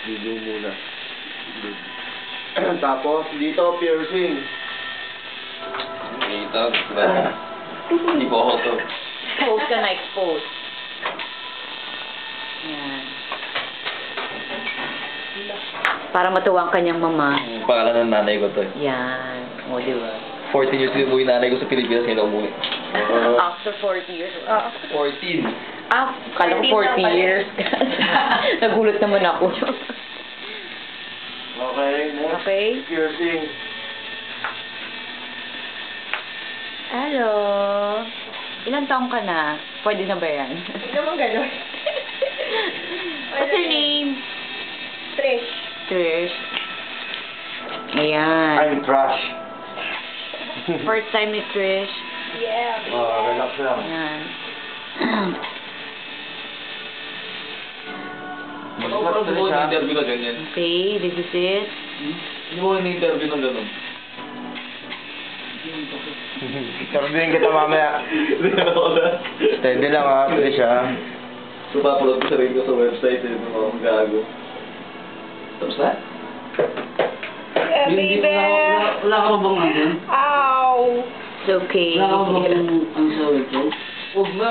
Video muna. Tapos, dito, piercing. Dito, hindi po ako to. Expose ka na, expose. Yan. Para matuwa ang kanyang mama. Ang pangalan ng nanay ko to. Yan. O, di ba? 14 years din umuwi nanay ko sa Pilipinas, ngayon umuwi. After 40 years. 14. Kala ko 40 years. Nagulat naman ako. Okay, next. Okay. Piercing. Hello. Ilan taong ka na? Pwede na ba yan? Hindi naman gano'n. What's your name? Trish. Trish. Ayan. I'm trash. First time ni Trish. Yeah. Relax lang. Ayan. Parang hindi mo in-interview na ganyan. Okay, this is it. Hindi mo in-interview ng gano'n. Sabihin kita mamaya. Steady lang ha, Trish ha. So, papalot ko sarili ko sa website eh, mga gago. Tapos na? Yeah, baby. Wala ka ba bang ano? Ow. It's okay. Wala ka ba bang ang sa website? Huwag na.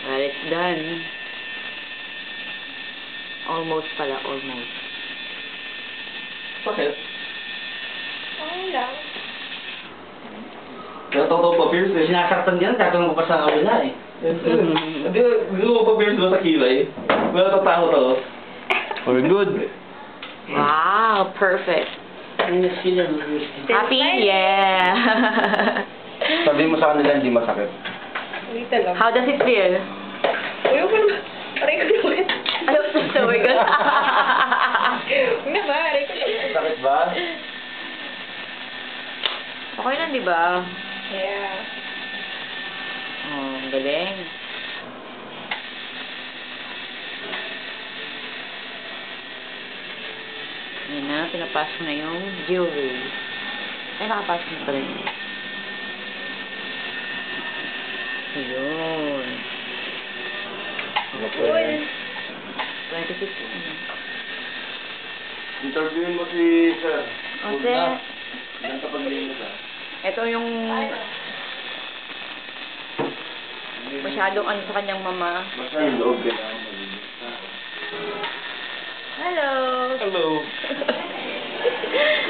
Well, it's done. Almost pala, almost. Bakit? Okay lang. Kaya totoo pa Pierce eh. Sinasaktan yan, tatanong ko pa sa kabila eh. Hindi mo pa Pierce ba sa kilay? Wala tatakot ako. We're good. Wow, perfect. Ang feel yan. Happy? Yeah. Sabihin mo sa kanila hindi masakit. Dito lang. How does it feel? Uy, ko naman. Aray ko naman. Ano sa story ko? Huwag na ba? Aray ko naman. Sakit ba? Okay lang, di ba? Yeah. Oh, ang galing. Yan na, pinapasok na yung jewelry. Ay, nakapasok na pala yun. Ayun. Uy. 26. Interviewin mo si Sir. O, sir, Ilan kapag linis ha? ito yung masyadong ano sa kanyang mama. Basta yung loob kailangan malinis. Hello! Hello.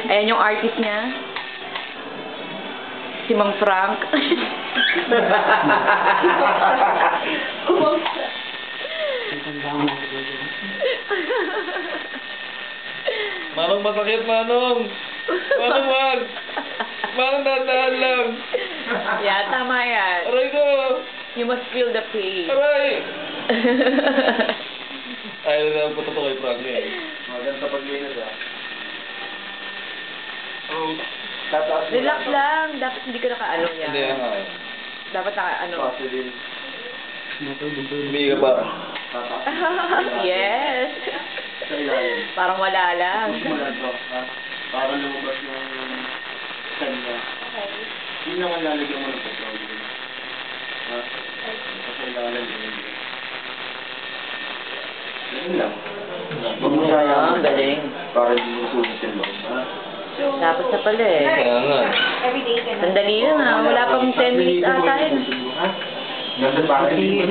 Ayan yung artist niya. Si Mang Frank. Manong masakit, Manong. Manong wag. Manong dahan lang. Yeah, tama yan. Aray ko. You must feel the pain. Aray. Ayaw na po totoo kay Frank eh. Maganda pag linis ha. Oh. Tataas mo Relax lang. lang. Dapat hindi ka naka-ano yan. Hindi nga. Dapat naka-ano. Vaseline. Humingi ka pa. Tataas. Yes. Sa ilalim. Parang wala lang. Mula to. Ha? Para lumabas yung stem niya. Okay. Yun naman lalagyan mo ng petroleum. Ha? Kasi ilalim yun. Ganun lang. Huwag mo sayang. Ang galing. Para hindi mo sulit yung loob. Ha? So, Dapat sa pala eh. Kaya nga. every day ka na. Sandali lang ah. Wala pang 10 minutes ata yun. Ha? Ganda para hindi mo.